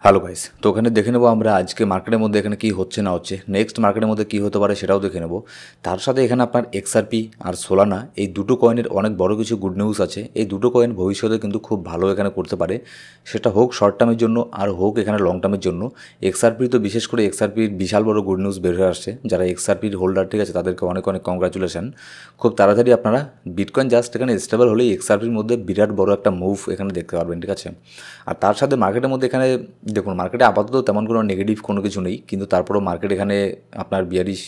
Hello guys, তো ওখানে দেখে নেবো আমরা আজকে মার্কেটের মধ্যে এখানে কী হচ্ছে না হচ্ছে, নেক্সট মার্কেটের মধ্যে কী হতে পারে সেটাও দেখে নেবো। তার সাথে এখানে আপনার এক্সআরপি আর সোলানা এই দুটো কয়েনের অনেক বড় কিছু গুড নিউজ আছে। এই দুটো কয়েন ভবিষ্যতে কিন্তু খুব ভালো এখানে করতে পারে, সেটা হোক শর্ট টার্মের জন্য আর হোক এখানে লং টার্মের জন্য। এক্সআরপি তো বিশেষ করে এক্সআরপির বিশাল বড় গুড নিউজ বের হয়ে আসছে, যারা এক্সআরপির হোল্ডার ঠিক আছে তাদেরকে অনেক অনেক কংগ্রাচুলেশন। খুব তাড়াতাড়ি আপনারা বিটকয়েন জাস্ট এখানে স্টেবল হলেই এক্সআরপির মধ্যে বিরাট বড় একটা মুভ এখানে দেখতে পারবেন, ঠিক আছে। আর তার সাথে মার্কেটের মধ্যে এখানে দেখুন, মার্কেটে আপাতত তেমন কোনো নেগেটিভ কোনো কিছু নেই, কিন্তু তারপরেও মার্কেট এখানে আপনার বিয়ারিশ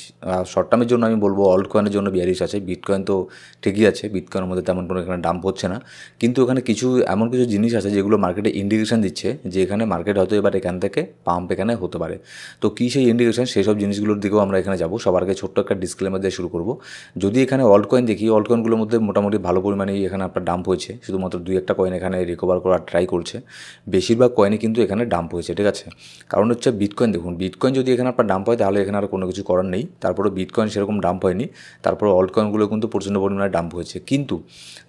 শর্ট টার্মের জন্য আমি বলবো, অল্ট কয়েনের জন্য বিয়ারিশ আছে। বিটকয়েন তো ঠিকই আছে, বিটকয়েনের মধ্যে তেমন কোনো এখানে ডাম্প হচ্ছে না, কিন্তু এখানে কিছু এমন কিছু জিনিস আছে যেগুলো মার্কেটে ইন্ডিকেশন দিচ্ছে যে এখানে মার্কেট হয়তো এবার এখান থেকে পাম্প এখানে হতে পারে। তো কী সেই ইন্ডিকেশন, সেই সব জিনিসগুলোর দিকেও আমরা এখানে যাবো। সবার আগে ছোট্ট একটা ডিসক্লেমার দিয়ে শুরু করবো। যদি এখানে অল্ট কয়েন দেখি, অল্ট কয়েনগুলোর মধ্যে মোটামুটি ভালো পরিমাণেই এখানে আপনার ডাম্প হয়েছে, শুধুমাত্র দুই একটা কয়েন এখানে রিকভার করার ট্রাই করছে, বেশিরভাগ কয়েনে কিন্তু এখানে ডাম্প হয়েছে, ঠিক আছে। কারণ হচ্ছে বিটকয়েন দেখুন, বিটকয়েন যদি এখানে আপনার ডাম্প হয় তাহলে এখানে আর কোনো কিছু করার নেই, তারপরে বিটকয়েন সেরকম ডাম্প হয়নি, তারপরে অল্ট কয়েনগুলো কিন্তু প্রচণ্ড পরিমাণে ডাম্প হয়েছে। কিন্তু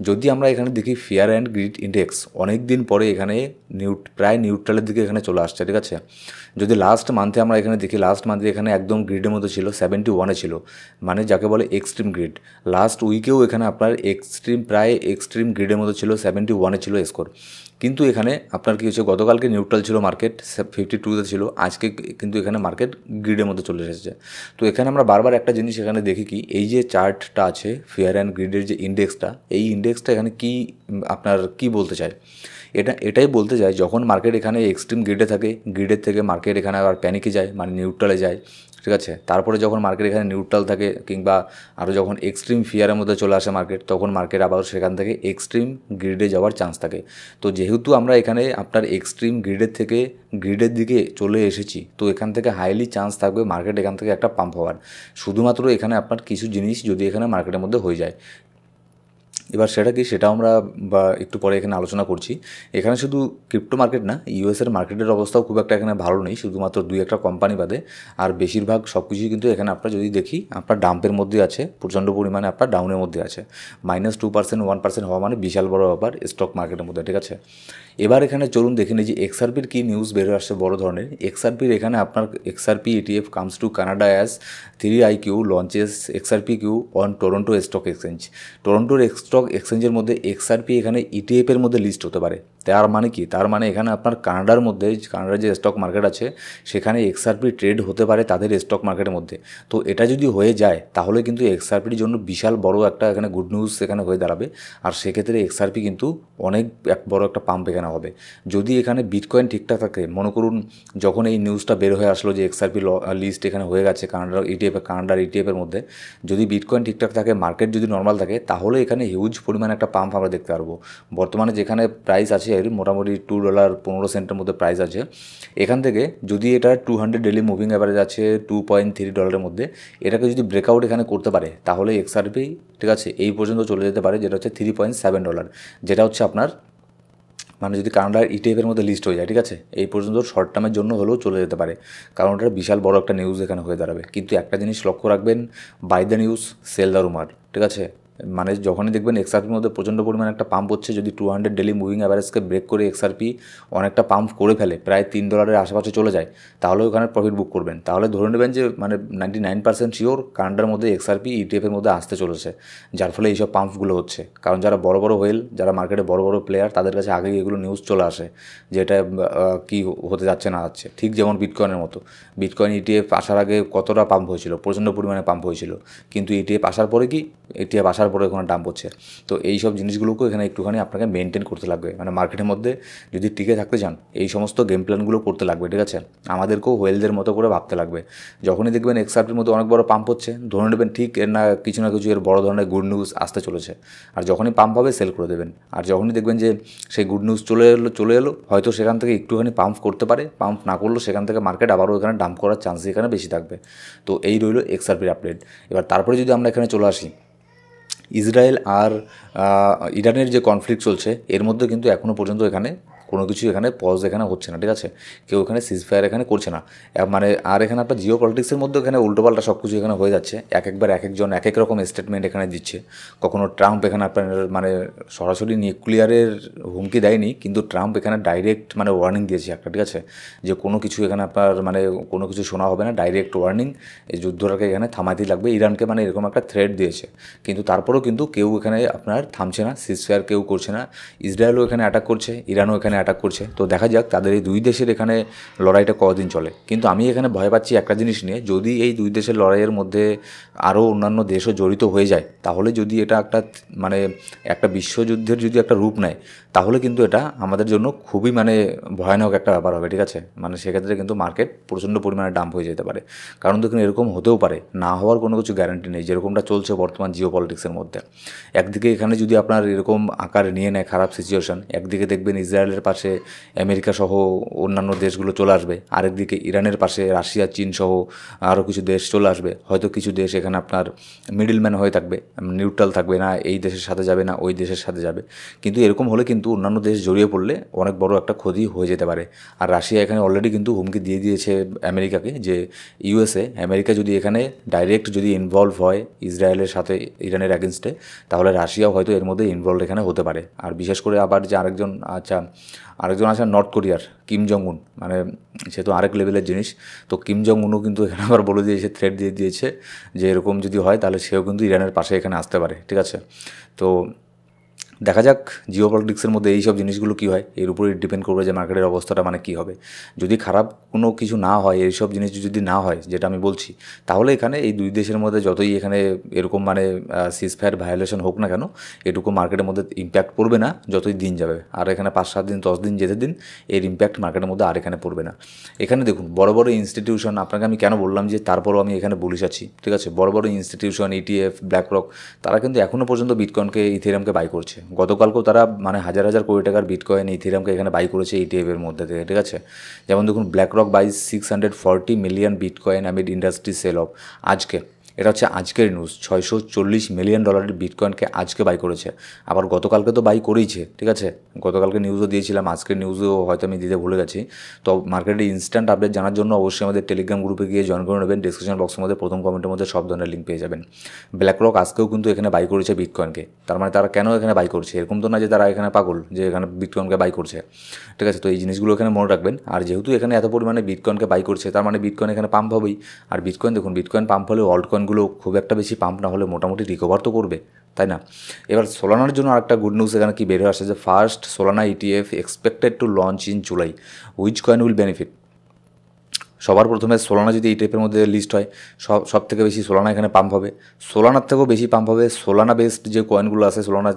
যদি আমরা এখানে দেখি ফিয়ার অ্যান্ড গ্রিড ইন্ডেক্স অনেক দিন পরে এখানে প্রায় নিউট্রালের দিকে এখানে চলে আসছে, ঠিক আছে। যদি লাস্ট মান্থে আমরা এখানে দেখি, লাস্ট মান্থে এখানে একদম গ্রিডের মধ্যে ছিল, 71-এ ছিল, মানে যাকে বলে এক্সট্রিম গ্রিড। লাস্ট উইকেও এখানে আপনার প্রায় এক্সট্রিম গ্রিডের মধ্যে ছিল, 71-এ ছিল স্কোর। কিন্তু এখানে আপনার কী হচ্ছে, গতকালকে নিউট্রাল ছিল মার্কেট, 52-তে ছিল, আজকে কিন্তু এখানে মার্কেট গ্রিডের মধ্যে চলে এসেছে। তো এখানে আমরা বারবার একটা জিনিস এখানে দেখি কি, এই যে চার্টটা আছে ফেয়ার অ্যান্ড গ্রিডের যে ইন্ডেক্সটা, এই ইন্ডেক্সটা এখানে কি আপনার কি বলতে চায়, এটাই বলতে চায় যখন মার্কেট এখানে এক্সট্রিম গ্রিডে থাকে, গ্রিডের থেকে মার্কেট এখানে আবার প্যানিকে যায়, মানে নিউট্রালে যায়, ঠিক আছে। তারপরে যখন মার্কেট এখানে নিউট্রাল থাকে কিংবা আরও যখন এক্সট্রিম ফিয়ারের মধ্যে চলে আসে মার্কেট, তখন মার্কেট আবার সেখান থেকে এক্সট্রিম গ্রিডে যাওয়ার চান্স থাকে। তো যেহেতু আমরা এখানে আপনার এক্সট্রিম গ্রিডের থেকে গ্রিডের দিকে চলে এসেছি, তো এখান থেকে হাইলি চান্স থাকবে মার্কেট এখান থেকে একটা পাম্প হওয়ার। শুধুমাত্র এখানে আপনার কিছু জিনিস যদি এখানে মার্কেটের মধ্যে হয়ে যায়, এবার সেটা কি সেটা আমরা একটু পরে এখানে আলোচনা করছি। এখানে শুধু ক্রিপ্টো মার্কেট না, ইউএসের মার্কেটের অবস্থাও খুব একটা এখানে ভালো নেই, শুধুমাত্র দুই একটা কোম্পানি বাদে। আর বেশিরভাগ সব কিছুই কিন্তু এখানে আপনার যদি দেখি আপনার ডাম্পের মধ্যে আছে, প্রচণ্ড পরিমাণে আপনার ডাউনের মধ্যে আছে। -2% 1% হওয়া মানে বিশাল বড় ব্যাপার স্টক মার্কেটের মধ্যে, ঠিক আছে। এবার এখানে চলুন দেখে নিই যে এক্সআরপির কী নিউজ বেরো আসছে বড় ধরনের। এক্সআরপির এখানে আপনার XRP ETF comes to Canada as 3iQ launches XRP Q on Toronto stock exchange. টরন্টোর স্টক এক্সচেঞ্জের মধ্যে এক্সআরপি এখানে ইটিএফের মধ্যে লিস্ট হতে পারে। তার মানে কি, তার মানে এখানে আপনার কানাডার মধ্যে, কানাডার যে স্টক মার্কেট আছে সেখানে এক্সআরপি ট্রেড হতে পারে তাদের স্টক মার্কেটের মধ্যে। তো এটা যদি হয়ে যায় তাহলে কিন্তু এক্সআরপির জন্য বিশাল বড় একটা এখানে গুড নিউজ এখানে হয়ে দাঁড়াবে। আর সেক্ষেত্রে এক্সআরপি কিন্তু অনেক বড় একটা পাম্প এখানে হবে। যদি এখানে বিটকয়েন ঠিকঠাক থাকে, মনে করুন যখন এই নিউজটা বের হয়ে আসলো যে এক্সআরপি লিস্ট এখানে হয়ে গেছে কানাডার ইটিএফের মধ্যে, যদি বিটকয়েন ঠিকঠাক থাকে, মার্কেট যদি নর্মাল থাকে, তাহলে এখানে হিউজ পরিমাণে একটা পাম্প আমরা দেখতে পারবো। বর্তমানে যেখানে প্রাইস আছে এর মোটামুটি $2.15 মধ্যে প্রাইস আছে, এখান থেকে যদি এটা 200 ডেলি মুভিং অ্যাভারেজ আছে $2.3 মধ্যে, এটাকে যদি ব্রেকআউট এখানে করতে পারে তাহলে এক্সআরপি, ঠিক আছে, এই পর্যন্ত চলে যেতে পারে, যেটা হচ্ছে $3.7, যেটা হচ্ছে আপনার মানে যদি কানাডার ইটিএফের মধ্যে লিস্ট হয়ে যায়, ঠিক আছে, এই পর্যন্ত শর্ট টার্মের জন্য হলেও চলে যেতে পারে, কারণ এটা বিশাল বড় একটা নিউজ এখানে হয়ে দাঁড়াবে। কিন্তু একটা জিনিস লক্ষ্য রাখবেন, buy the news sell the rumour, ঠিক আছে। মানে যখনই দেখবেন এক্সআরপির মধ্যে প্রচণ্ড পরিমাণে একটা পাম্প হচ্ছে, যদি 200 ডেলি মুভিং অ্যাভারেজকে ব্রেক করে এক্সআরপি অনেকটা পাম্প করে ফেলে, প্রায় $3 আশেপাশে চলে যায়, তাহলে ওখানে প্রফিট বুক করবেন। তাহলে ধরে নেবেন যে মানে 99% শিওর কানাডার মধ্যে এক্সআরপি ইটিএফের মধ্যে আসতে চলেছে, যার ফলে এইসব পাম্পগুলো হচ্ছে। কারণ যারা বড় বড় হোয়েল, যারা মার্কেটে বড় বড় প্লেয়ার, তাদের কাছে আগেই এগুলো নিউজ চলে আসে যে এটা কী হতে যাচ্ছে না যাচ্ছে। ঠিক যেমন বিটকয়েনের মতো, বিটকয়েন ইটিএফ আসার আগে কতটা পাম্প হয়েছিল, প্রচণ্ড পরিমাণে পাম্প হয়েছিল, কিন্তু ইটিএফ আসার পরে ইটিএফ আসার পরে ওখানে ডাম্প হচ্ছে। তো এই সব জিনিসগুলোকেও এখানে একটুখানি আপনাকে মেনটেন করতে লাগবে, মানে মার্কেটের মধ্যে যদি টিকে থাকতে চান এই সমস্ত গেম প্ল্যানগুলো করতে লাগবে, ঠিক আছে। আমাদেরকেও হোয়েলদের মতো করে ভাবতে লাগবে। যখনই দেখবেন এক্সআরপির মধ্যে অনেক বড় পাম্প হচ্ছে, ধরে নেবেন ঠিক এর না কিছু এর বড় ধরনের গুড নিউজ আসতে চলেছে, আর যখনই পাম্প হবে সেল করে দেবেন। আর যখনই দেখবেন যে সেই গুড নিউজ চলে এলো হয়তো সেখান থেকে একটুখানি পাম্প করতে পারে, পাম্প না করলেও সেখান থেকে মার্কেট আবারও এখানে ডাম্প করার চান্স এখানে বেশি থাকবে। তো এই রইল এক্সআরপির আপডেট। এবার তারপরে যদি আমরা এখানে চলে আসি, ইসরায়েল আর ইরানের যে কনফ্লিক্ট চলছে, এর মধ্যে কিন্তু এখনও পর্যন্ত এখানে কোনো কিছু এখানে পজ এখানে হচ্ছে না, ঠিক আছে, কেউ এখানে সিজফায়ার এখানে করছে না। মানে আর এখানে আপনার জিও পলিটিক্সের মধ্যে এখানে উল্টোপাল্টা সব কিছু এখানে হয়ে যাচ্ছে, একবার এক একজন এক এক রকম স্টেটমেন্ট এখানে দিচ্ছে। কখনো ট্রাম্প এখানে আপনার মানে সরাসরি নিউক্লিয়ারের হুমকি দেয়নি, কিন্তু ট্রাম্প এখানে ডাইরেক্ট মানে ওয়ার্নিং দিয়েছে একটা, ঠিক আছে, যে কোনো কিছু এখানে আপনার মানে কোনো কিছু শোনা হবে না, ডাইরেক্ট ওয়ার্নিং, এই যুদ্ধটাকে এখানে থামাতেই লাগবে ইরানকে, মানে এরকম একটা থ্রেট দিয়েছে। কিন্তু তারপরেও কিন্তু কেউ এখানে আপনার থামছে না, সিজফায়ার কেউ করছে না। ইসরায়েলও এখানে অ্যাটাক করছে, ইরানও এখানে অ্যাটাক করছে। তো দেখা যাক তাদের এই দুই দেশের এখানে লড়াইটা কদিন চলে। কিন্তু আমি এখানে ভয় পাচ্ছি একটা জিনিস নিয়ে, যদি এই দুই দেশের লড়াইয়ের মধ্যে আরও অন্যান্য দেশও জড়িত হয়ে যায়, তাহলে যদি এটা একটা মানে একটা বিশ্বযুদ্ধের যদি একটা রূপ নেয়, তাহলে কিন্তু এটা আমাদের জন্য খুবই মানে ভয়ানক একটা ব্যাপার হবে, ঠিক আছে। মানে সেক্ষেত্রে কিন্তু মার্কেট প্রচণ্ড পরিমাণে ডাম্প হয়ে যেতে পারে। কারণ দেখুন এরকম হতেও পারে, না হওয়ার কোনো কিছু গ্যারান্টি নেই, যেরকমটা চলছে বর্তমান জিও পলিটিক্সের মধ্যে। একদিকে এখানে যদি আপনার এরকম আকার নিয়ে নেয় খারাপ সিচুয়েশন, একদিকে দেখবেন ইসরায়েলের পাশে আমেরিকা সহ অন্যান্য দেশগুলো চলে আসবে, আরেকদিকে ইরানের পাশে রাশিয়া, চীন সহ আরও কিছু দেশ চলে আসবে। হয়তো কিছু দেশ এখানে আপনার মিডলম্যান হয়ে থাকবে, নিউট্রাল থাকবে, না এই দেশের সাথে যাবে না ওই দেশের সাথে যাবে। কিন্তু এরকম হলে কিন্তু অন্যান্য দেশ জড়িয়ে পড়লে অনেক বড় একটা ক্ষতি হয়ে যেতে পারে। আর রাশিয়া এখানে অলরেডি কিন্তু হুমকি দিয়ে দিয়েছে আমেরিকাকে, যে আমেরিকা যদি এখানে ডাইরেক্ট যদি ইনভলভ হয় ইসরায়েলের সাথে ইরানের অ্যাগেনস্টে, তাহলে রাশিয়াও হয়তো এর মধ্যে ইনভলভ এখানে হতে পারে। আর বিশেষ করে আবার যে আরেকজন আছে নর্থ কোরিয়ার কিম জং উন, মানে সে তো আরেক লেভেলের জিনিস। তো কিম জং উনও কিন্তু এখানে আবার বলে দিয়েছে, থ্রেট দিয়ে দিয়েছে যে এরকম যদি হয় তাহলে সেও কিন্তু ইরানের পাশে এখানে আসতে পারে, ঠিক আছে। তো দেখা যাক জিও পলিটিক্সের মধ্যে এই সব জিনিসগুলো কী হয়, এর উপরেই ডিপেন্ড করবে যে মার্কেটের অবস্থাটা মানে কী হবে। যদি খারাপ কোনো কিছু না হয়, এইসব জিনিস যদি না হয় যেটা আমি বলছি, তাহলে এখানে এই দুই দেশের মধ্যে যতই এখানে এরকম মানে সিজফায়ার ভায়োলেশন হোক না কেন, এটুকু মার্কেটের মধ্যে ইম্প্যাক্ট পড়বে না যতই দিন যাবে। আর এখানে 5-7 দিন 10 দিন যেতে দিন, এর ইম্প্যাক্ট মার্কেটের মধ্যে আর এখানে পড়বে না। এখানে দেখুন বড় বড় ইনস্টিটিউশন, আপনাকে আমি কেন বললাম যে তারপরও আমি এখানে বলিস আছি, ঠিক আছে, বড় বড় ইনস্টিটিউশন, ইটিএফ, ব্ল্যাকরক, তারা কিন্তু এখনও পর্যন্ত বিটকয়েনকে, ইথেরিয়ামকে বাই করছে। গতকালকেও তারা মানে হাজার হাজার কোটি টাকার বিটকয়েন ইথেরিয়ামকে এখানে বাই করেছে ইটিএফের মধ্যে থেকে, ঠিক আছে। যেমন দেখুন BlackRock buys 640 million bitcoin amid industry sell off. আজকে এটা হচ্ছে আজকের নিউজ, $640 মিলিয়ন বিটকয়েনকে আজকে বাই করেছে। আবার গতকালকে তো বাই করেইছে, ঠিক আছে, গতকালকে নিউজও দিয়েছিলাম, আজকের নিউজও হয়তো আমি দিতে ভুলে গেছি। তো মার্কেটে ইনস্ট্যান্ট আপডেট জানার জন্য অবশ্যই আমাদের টেলিগ্রাম গ্রুপে গিয়ে জয়েন করে নেবেন। ডিসক্রিপশন বক্সের মধ্যে প্রথম কমেন্টের মধ্যে সব ধরনের লিঙ্ক পেয়ে যাবেন। ব্ল্যাকরক আজকেও কিন্তু এখানে বাই করেছে বিটকয়েনকে। তার মানে তারা কেন এখানে বাই করছে, এরকম তো না যে তারা এখানে পাগল যে এখানে বিটকয়েনকে বাই করছে, ঠিক আছে। তো এই জিনিসগুলো এখানে মনে রাখবেন। আর যেহেতু এখানে এত পরিমাণে বিটকয়েনকে বাই করছে, তার মানে বিটকয়েন এখানে পাম্প হবেই। আর বিটকয়েন দেখুন, বিটকয়েন পাম্প হলে অল্ট কয়েনগুলো খুব একটা বেশি পাম্প না হলে মোটামুটি রিকভার তো করবে, তাই না। এবার সোলানার জন্য আরেকটা গুড নিউজ এখানে কি বের হয়ে আসছে, যে first Solana ETF expected to launch in July, which coin will benefit. সবার প্রথমে সোলানা যদি এই টাইপের মধ্যে লিস্ট হয়, সব থেকে বেশি সোলানা এখানে পাম্প হবে। সোলানার থেকেও বেশি পাম্প হবে সোলানা বেসড যে কয়েনগুলো আছে, সোলানা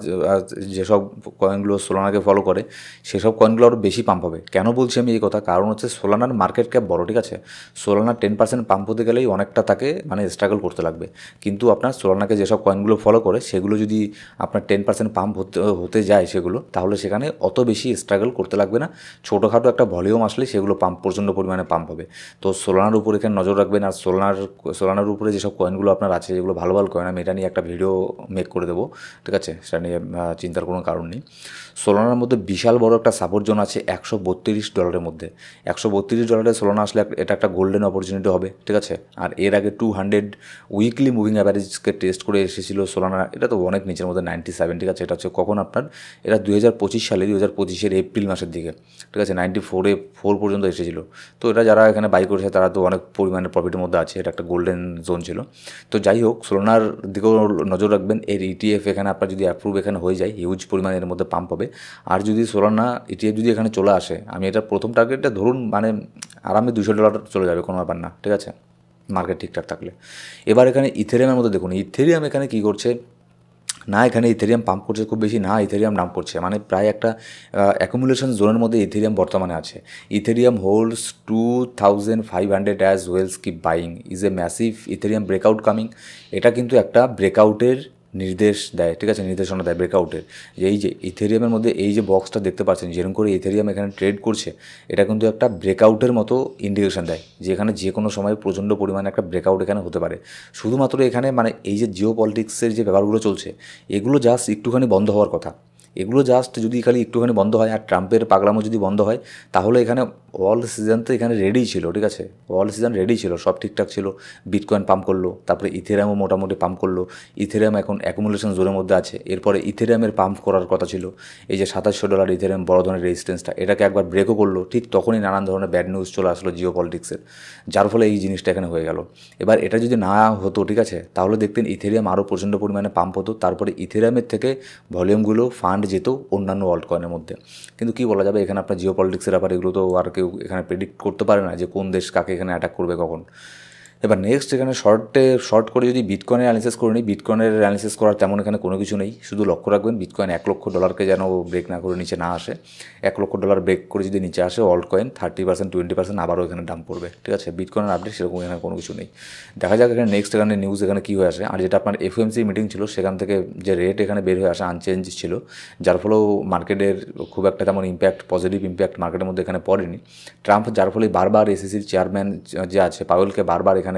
যেসব কয়েনগুলো সোলানাকে ফলো করে, সেসব কয়েনগুলো আরও বেশি পাম্প হবে। কেন বলছি আমি এই কথা, কারণ হচ্ছে সোলানার মার্কেট ক্যাপ বড়, ঠিক আছে। সোলানার 10% পাম্প হতে গেলেই অনেকটা তাকে মানে স্ট্রাগল করতে লাগবে। কিন্তু আপনার সোলানাকে যেসব কয়েনগুলো ফলো করে, সেগুলো যদি আপনার 10% পাম্প হতে যায় সেগুলো, তাহলে সেখানে অত বেশি স্ট্রাগল করতে লাগবে না। ছোটোখাটো একটা ভলিউম আসলে সেগুলো পাম্প প্রচণ্ড পরিমাণে পাম্প হবে। তো সোলানার উপর এখানে নজর রাখবেন। আর সোলানার উপরে যেসব কয়েনগুলো আপনার আছে, যেগুলো ভালো ভালো কয়েন, আমি এটা নিয়ে একটা ভিডিও মেক করে দেবো, ঠিক আছে, সেটা নিয়ে চিন্তার কোনো কারণ নেই। সোলানার মধ্যে বিশাল বড় একটা সাপোর্ট জোন আছে $132 মধ্যে। $132 সোলানা আসলে এটা একটা গোল্ডেন অপরচুনিটি হবে, ঠিক আছে। আর এর আগে 200 উইকলি মুভিং অ্যাভারেজকে টেস্ট করে এসেছিল সোলানা, এটা তো অনেক নিচের মধ্যে 97, ঠিক আছে। এটা হচ্ছে কখন আপনার, এটা 2025 সালে 2025-এর এপ্রিল মাসের দিকে, ঠিক আছে, 94 পর্যন্ত এসেছিল। তো এটা যারা এখানে বাই করেছে তারা তো অনেক পরিমাণে প্রফিটের মধ্যে আছে, এটা একটা গোল্ডেন জোন ছিল। তো যাই হোক, সোলানার দিকেও নজর রাখবেন। এর ইটিএফ এখানে আপনার যদি অ্যাপ্রুভ এখানে হয়ে যায়, হিউজ পরিমাণে এর মধ্যে পাম্প হবে। আর যদি সোলানা ইটিএফ যদি এখানে চলে আসে, আমি এটা প্রথম টার্গেটটা ধরুন মানে আরামে $200 চলে যাবে, কোনো ব্যাপার না, ঠিক আছে, মার্কেট ঠিকঠাক থাকলে। এবার এখানে ইথেরিয়ামের মধ্যে দেখুন, ইথেরিয়াম এখানে কী করছে না, এখানে ইথেরিয়াম পাম্প করছে খুব বেশি না, ইথেরিয়াম ডাম্প করছে, মানে প্রায় একটা অ্যাকুমুলেশন জোনের মধ্যে ইথেরিয়াম বর্তমানে আছে। Ethereum holds 2500 as whales keep buying, is a massive Ethereum breakout coming. এটা কিন্তু একটা ব্রেকআউটের নির্দেশ দেয়, ঠিক আছে, নির্দেশনা দেয় ব্রেকআউটের। যে এই যে ইথেরিয়ামের মধ্যে এই যে বক্সটা দেখতে পাচ্ছেন, যেরকম করে ইথেরিয়াম এখানে ট্রেড করছে, এটা কিন্তু একটা ব্রেকআউটের মতো ইন্ডিকেশন দেয়, যে এখানে যে কোনো সময় প্রচণ্ড পরিমাণে একটা ব্রেকআউট এখানে হতে পারে। শুধুমাত্র এখানে মানে এই যে জিও পলিটিক্সের যে ব্যাপারগুলো চলছে, এগুলো জাস্ট একটুখানি বন্ধ হওয়ার কথা। এগুলো জাস্ট যদি খালি একটুখানি বন্ধ হয় আর ট্রাম্পের পাগলামো যদি বন্ধ হয়, তাহলে এখানে অল সিজন তো এখানে রেডি ছিল, ঠিক আছে, অল সিজন রেডি ছিল, সব ঠিকঠাক ছিল। বিটকয়েন পাম্প করলো, তারপরে ইথেরিয়ামও মোটামুটি পাম্প করলো। ইথেরিয়াম এখন অ্যাকুমুলেশন জোনের মধ্যে আছে। এরপরে ইথেরিয়ামের পাম্প করার কথা ছিল। এই যে $2700 ইথেরিয়াম বড় ধরনের রেজিস্ট্যান্সটা, এটাকে একবার ব্রেকও করলো। ঠিক তখনই নানান ধরনের ব্যাড নিউজ চলে আসলো জিও পলিটিক্সের, যার ফলে এই জিনিসটা এখানে হয়ে গেল। এবার এটা যদি না হতো, ঠিক আছে, তাহলে দেখতেন ইথেরিয়াম আরও প্রচণ্ড পরিমাণে পাম্প হতো, তারপরে ইথেরিয়ামের থেকে ভলিউমগুলো ফান্ড যেত অন্যান্য অল্ট কয়েনের মধ্যে। কিন্তু কী বলা যাবে, এখানে আপনার জিও পলিটিক্সের ব্যাপার, এগুলো তো আর কেউ এখানে প্রেডিক্ট করতে পারে না যে কোন দেশ কাকে এখানে অ্যাটাক করবে কখন। এবার নেক্সট এখানে শর্ট করে যদি বিটকয়েনের অ্যানালিসিস করে নিই, বিটকয়েনের অ্যানালিসিস করার তেমন এখানে কোনো কিছু নেই। শুধু লক্ষ্য রাখবেন বিটকয়েন $1,00,000 যেন ব্রেক না করে নিচে না আসে। $1,00,000 ব্রেক করে যদি নিচে আসে, অল্ট কয়েন 30% 20% আবারও এখানে ডাম্প করবে, ঠিক আছে। বিটকয়েনের আপডেট সেরকম এখানে কোনো কিছু নেই। দেখা যাক এখানে নেক্সট এখানে নিউজ এখানে কী হয়ে আসে। আর যেটা আপনার এফওএমসি মিটিং ছিল, সেখান থেকে যে রেট এখানে বের হয়ে আসা আনচেঞ্জ ছিল, যার ফলেও মার্কেটের খুব একটা তেমন পজিটিভ ইম্প্যাক্ট মার্কেটের মধ্যে এখানে পড়েনি। ট্রাম্প যার ফলে বারবার এসিসির চেয়ারম্যান যে আছে পাওয়েলকে বারবার এখানে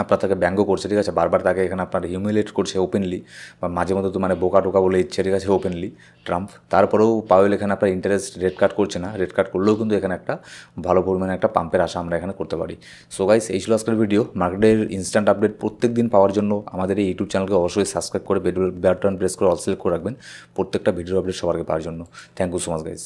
আপনার তাকে ব্যঙ্গ করছে, ঠিক আছে, বারবার তাকে এখানে আপনার হিউমিলেট করছে ওপেনলি, বা মাঝে মধ্যে তো মানে বোকা টোকা বলে ইচ্ছে, ঠিক আছে, ওপেনলি ট্রাম্প। তারপরেও পাওয়েল এখানে আপনার ইন্টারেস্ট রেট কাট করছে না, রেট কাট করলেও কিন্তু এখানে একটা ভালো পরিমাণে একটা পাম্পের আশা আমরা এখানে করতে পারি। সো গাইস, এই ছিল আজকের ভিডিও। মার্কেটের ইনস্ট্যান্ট আপডেট প্রত্যেক দিন পাওয়ার জন্য আমাদের এই ইউটিউব চ্যানেলকে অবশ্যই সাবস্ক্রাইব করে বেল বাটন প্রেস করে অল সিলেক্ট করে রাখবেন প্রত্যেকটা ভিডিও আপডেট সবার আগে পাওয়ার জন্য। Thank you so much guys.